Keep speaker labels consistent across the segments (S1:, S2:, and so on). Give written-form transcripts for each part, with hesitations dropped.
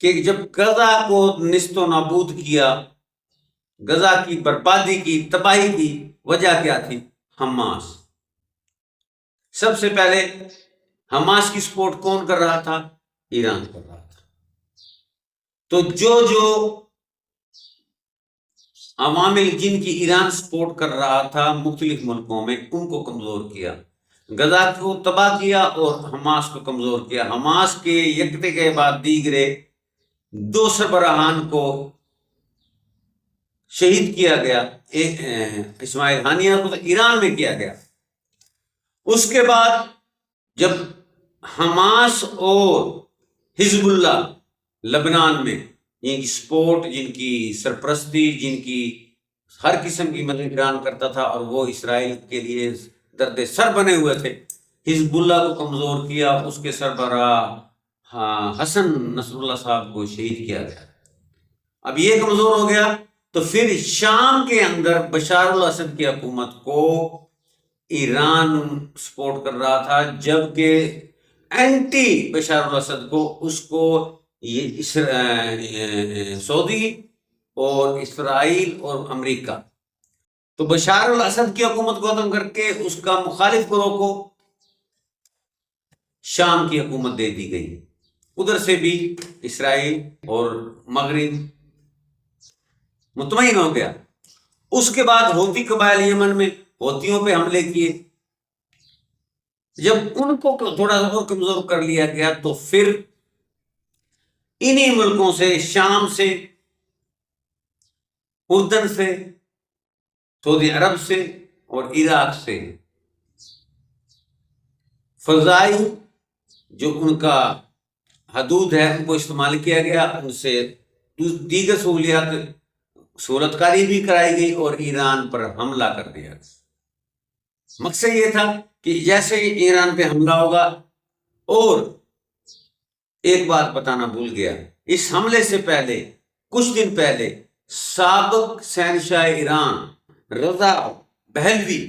S1: کہ جب غزہ کو نست و نابود کیا، غزہ کی بربادی کی، تباہی کی، وجہ کیا تھی؟ حماس۔ سب سے پہلے حماس کی سپورٹ کون کر رہا تھا؟ ایران کر رہا تھا۔ تو جو عوامل جن کی ایران سپورٹ کر رہا تھا مختلف ملکوں میں، ان کو کمزور کیا، غزہ کو تباہ کیا اور حماس کو کمزور کیا۔ حماس کے یکتے کے بعد دیگرے 2 سربراہان کو شہید کیا گیا، اسماعیل ہانیہ کو تو ایران میں کیا گیا۔ اس کے بعد جب حماس اور حزب اللہ لبنان میں، جن کی سپورٹ، جن کی سرپرستی، جن کی ہر قسم کی مدد ایران کرتا تھا اور وہ اسرائیل کے لیے درد سر بنے ہوئے تھے، حزب اللہ کو کمزور کیا، اس کے سربراہ حسن نصر اللہ صاحب کو شہید کیا گیا۔ اب یہ کمزور ہو گیا تو پھر شام کے اندر بشار الاسد کی حکومت کو ایران سپورٹ کر رہا تھا، جبکہ اینٹی بشار الاسد کو اس کو یہ سعودی اور اسرائیل اور امریکہ۔ تو بشار الاسد کی حکومت کو ختم کر کے اس کا مخالف گروہ کو شام کی حکومت دے دی گئی۔ ادھر سے بھی اسرائیل اور مغرب مطمئن ہو گیا۔ اس کے بعد ہوتی قبائل یمن میں ہوتیوں پہ حملے کیے۔ جب ان کو تھوڑا سا اور کمزور کر لیا گیا تو پھر انہی ملکوں سے، شام سے، اردن سے، سعودی عرب سے اور عراق سے فضائی جو ان کا حدود ہے ان کو استعمال کیا گیا، ان سے دیگر سہولت کاری بھی کرائی گئی اور ایران پر حملہ کر دیا۔ مقصد یہ تھا کہ جیسے ایران پہ حملہ ہوگا، اور ایک بات بتانا بھول گیا، اس حملے سے پہلے کچھ دن پہلے سابق شہنشاہ ایران رضا پہلوی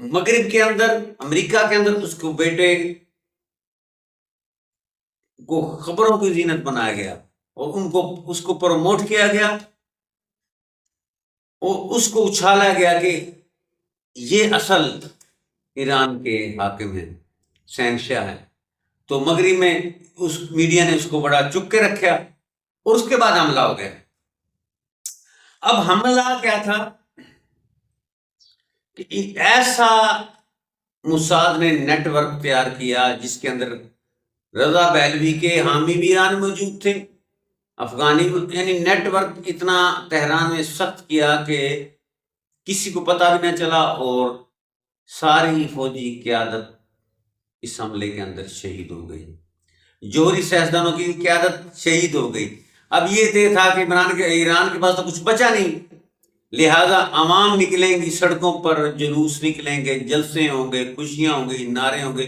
S1: مغرب کے اندر، امریکہ کے اندر اس کو بیٹے کو خبروں کی زینت بنایا گیا اور اس کو پروموٹ کیا گیا اور اس کو اچھالا گیا کہ یہ اصل ایران کے حاکم ہیں، شہنشاہ ہیں۔ تو مغرب میں اس میڈیا نے اس کو بڑا چپ کے رکھا اور اس کے بعد حملہ ہو گیا۔ اب حملہ کیا تھا کہ ایسا موساد نے نیٹ ورک تیار کیا جس کے اندر رضا پہلوی کے حامی بھی ایران موجود تھے، افغانی، یعنی نیٹ ورک اتنا تہران میں سخت کیا کہ کسی کو پتہ بھی نہ چلا، اور ساری فوجی قیادت اس حملے کے اندر شہید ہو گئی۔ جوہری سیاستدانوں کی قیادت شہید ہو گئی۔ اب یہ طے تھا کہ ایران کے پاس تو کچھ بچا نہیں، لہذا عوام نکلیں گی سڑکوں پر، جلوس نکلیں گے، جلسے ہوں گے، خوشیاں ہوں گی، نعرے ہوں گے،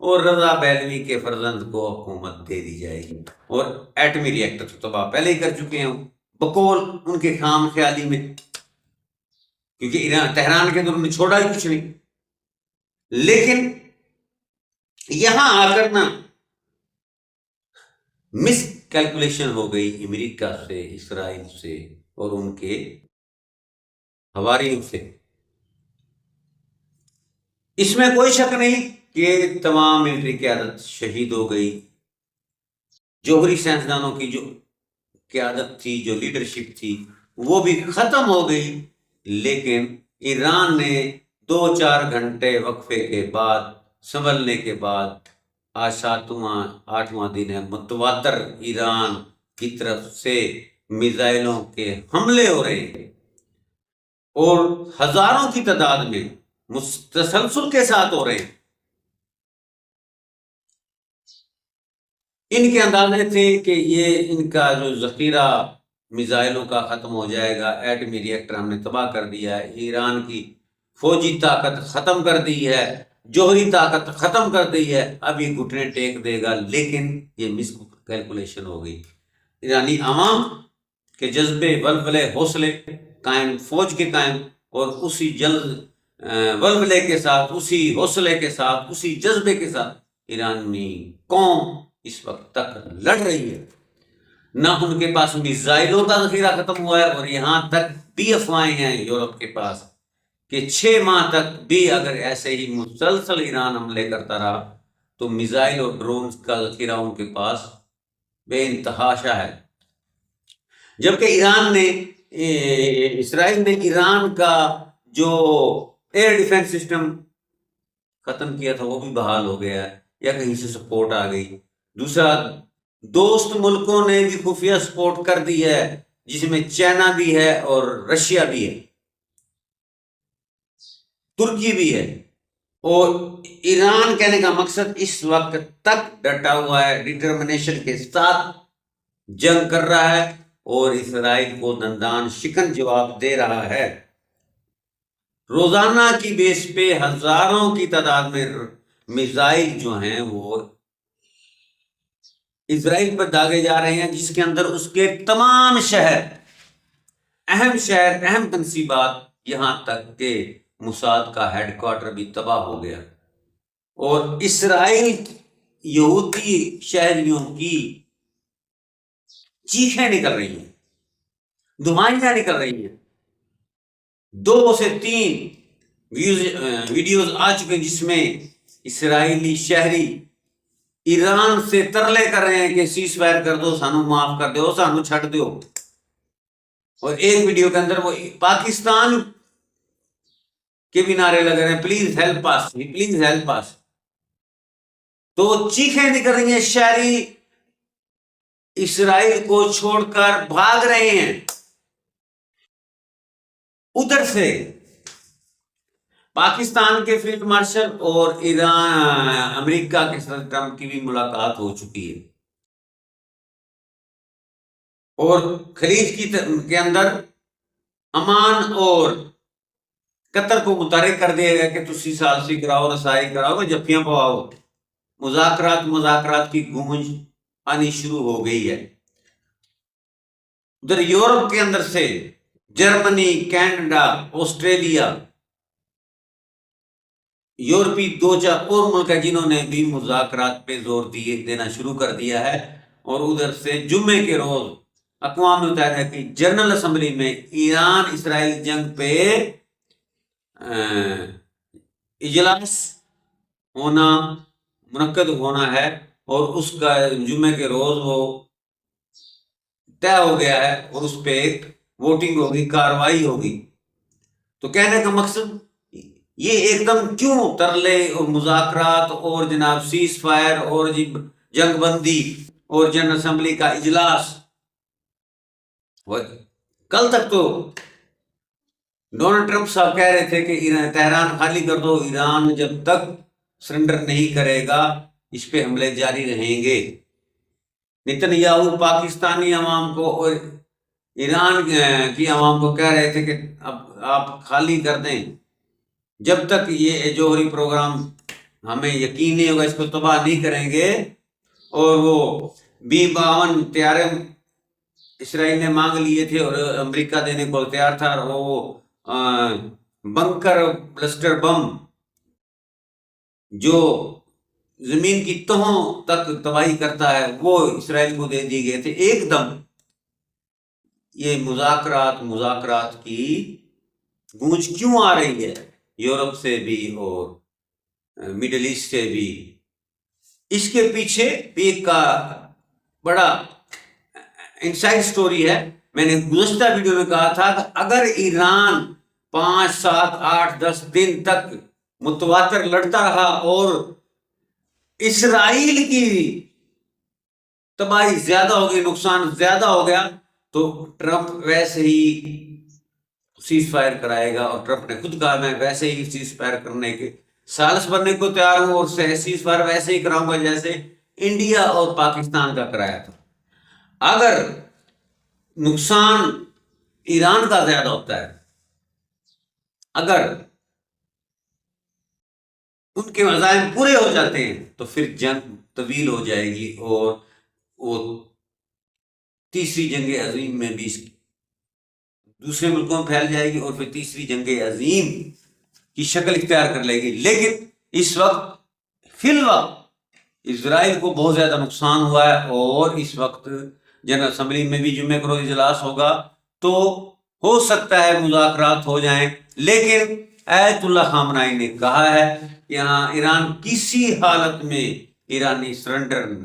S1: اور رضا پہلوی کے فرزند کو حکومت دے دی جائے گی۔ اور ایٹمی ری ایکٹر تو تباہ پہلے ہی کر چکے ہیں بقول ان کے خام خیالی میں، کیونکہ ایران تہران کے اندر انہوں نے چھوڑا ہی کچھ نہیں۔ لیکن یہاں آ کر نا مس کیلکولیشن ہو گئی امریکہ سے، اسرائیل سے اور ان کے حواریوں سے۔ اس میں کوئی شک نہیں کہ تمام ملٹری قیادت شہید ہو گئی، جوہری سائنسدانوں کی جو قیادت تھی، جو لیڈرشپ تھی، وہ بھی ختم ہو گئی۔ لیکن ایران نے 2-4 گھنٹے وقفے کے بعد، سنبھلنے کے بعد، آج 8واں دن ہے، متواتر ایران کی طرف سے میزائلوں کے حملے ہو رہے ہیں اور ہزاروں کی تعداد میں تسلسل کے ساتھ ہو رہے ہیں۔ ان کے اندازے تھے کہ یہ ان کا جو ذخیرہ میزائلوں کا ختم ہو جائے گا، ایٹمی ری ایکٹر ہم نے تباہ کر دیا ہے، ایران کی فوجی طاقت ختم کر دی ہے، جوہری طاقت ختم کر دی ہے، اب یہ گھٹنے ٹیک دے گا۔ لیکن یہ مس کیلکولیشن ہو گئی۔ ایرانی عوام کے جذبے، ولولے، حوصلے قائم، فوج کے قائم، اور اسی ولولے کے ساتھ، اسی حوصلے کے ساتھ، اسی جذبے کے ساتھ ایرانی قوم اس وقت تک لڑ رہی ہے، نہ ان کے پاس میزائلوں کا ذخیرہ ختم ہوا ہے، اور یہاں تک بھی افواہیں ہیں یورپ کے پاس کہ 6 ماہ تک بھی اگر ایسے ہی مسلسل ایران حملے کرتا رہا تو میزائل اور ڈرونز کا ذخیرہ ان کے پاس بے انتہا ہے۔ جبکہ اسرائیل نے ایران کا جو ایئر ڈیفنس سسٹم ختم کیا تھا وہ بھی بحال ہو گیا ہے، یا کہیں سے سپورٹ آ گئی۔ دوسرا، دوست ملکوں نے بھی خفیہ سپورٹ کر دی ہے، جس میں چائنا بھی ہے اور رشیا بھی ہے، ترکی بھی ہے۔ اور ایران کہنے کا مقصد اس وقت تک ڈٹا ہوا ہے، ڈٹرمنیشن کے ساتھ جنگ کر رہا ہے اور اسرائیل کو دندان شکن جواب دے رہا ہے۔ روزانہ کی بیس پہ ہزاروں کی تعداد میں میزائل جو ہیں وہ اسرائیل پر داغے جا رہے ہیں، جس کے اندر اس کے تمام شہر، اہم تنصیبات، یہاں تک کہ موساد کا ہیڈ کوارٹر بھی تباہ ہو گیا، اور اسرائیل یہودی شہریوں کی چیخیں نکل رہی ہیں، دھمائیاں نکل رہی ہیں۔ 2 سے 3 ویڈیوز آ چکے جس میں اسرائیلی شہری ایران سے ترلے کر رہے ہیں کہ سیز فائر کر دو، سانو معاف کر دو، سانو چھٹ دو۔ اور ایک ویڈیو کے اندر وہ پاکستان کے بھی نعرے لگ رہے ہیں، please help us, please help us. تو چیخیں نکل رہی ہیں، شہری اسرائیل کو چھوڑ کر بھاگ رہے ہیں۔ ادھر سے پاکستان کے فیلڈ مارشل اور امریکہ کے صدر ٹرمپ کی بھی ملاقات ہو چکی ہے، اور خلیج کے اندر عمان اور قطر کو متحرک کر دیا گیا کہ تسی سالسی کراؤ، رسائی کراؤ، جفیاں پواؤ۔ مذاکرات کی گونج آنی شروع ہو گئی ہے۔ ادھر یورپ کے اندر سے جرمنی، کینیڈا، آسٹریلیا، یورپی 2-4 اور ملک ہیں جنہوں نے بھی مذاکرات پہ زور دینا شروع کر دیا ہے۔ اور ادھر سے جمعے کے روز اقوام متحدہ کی جنرل اسمبلی میں ایران اسرائیل جنگ پہ اجلاس منعقد ہونا ہے، اور اس کا جمعے کے روز وہ طے ہو گیا ہے، اور اس پہ ایک ووٹنگ ہوگی، کاروائی ہوگی۔ تو کہنے کا مقصد یہ ایک دم کیوں ترلے اور مذاکرات اور جناب سیز فائر اور جنگ بندی اور جنرل اسمبلی کا اجلاس؟ کل تک تو ڈونلڈ ٹرمپ صاحب کہہ رہے تھے کہ تہران خالی کر دو، ایران جب تک سرنڈر نہیں کرے گا اس پہ حملے جاری رہیں گے۔ نتن یاہو پاکستانی عوام کو اور ایران کی عوام کو کہہ رہے تھے کہ اب آپ خالی کر دیں، جب تک یہ جوہری پروگرام ہمیں یقین نہیں ہوگا، اس کو تباہ نہیں کریں گے۔ اور وہ B-52 طیارے اسرائیل نے مانگ لیے تھے اور امریکہ دینے کو تیار تھا، اور وہ بنکر بلسٹر بم جو زمین کی تہوں تک تباہی کرتا ہے وہ اسرائیل کو دے دیے گئے تھے۔ ایک دم یہ مذاکرات کی گونج کیوں آ رہی ہے یورپ سے بھی اور مڈل ایسٹ سے بھی؟ اس کے پیچھے بھی ایک بڑا انسائڈ سٹوری ہے۔ میں نے گزشتہ ویڈیو میں کہا تھا کہ اگر ایران 5، 7، 8، 10 دن تک متواتر لڑتا رہا اور اسرائیل کی تباہی زیادہ ہوگی، نقصان زیادہ ہو گیا، تو ٹرمپ ویسے ہی سیز فائر کرائے گا، اور ٹرمپ نے خود کہا میں ویسے ہی سیز فائر کرنے کے سالس بننے کو تیار ہوں، اور سیز فائر ویسے ہی کراؤں گا جیسے انڈیا اور پاکستان کا کرایا تھا۔ اگر نقصان ایران کا زیادہ ہوتا ہے، اگر ان کے عزائم پورے ہو جاتے ہیں، تو پھر جنگ طویل ہو جائے گی، اور وہ تیسری جنگ عظیم میں بھی دوسرے ملکوں میں پھیل جائے گی، اور پھر تیسری جنگ عظیم کی شکل اختیار کر لے گی۔ لیکن اس وقت فی الوقت اسرائیل کو بہت زیادہ نقصان ہوا ہے، اور اس وقت جنرل اسمبلی میں بھی جمعے کو روز اجلاس ہوگا، تو ہو سکتا ہے مذاکرات ہو جائیں، لیکن آیت اللہ خامنائی نے کہا ہے کہ ہاں ایران کسی حالت میں ایرانی سرنڈر نہیں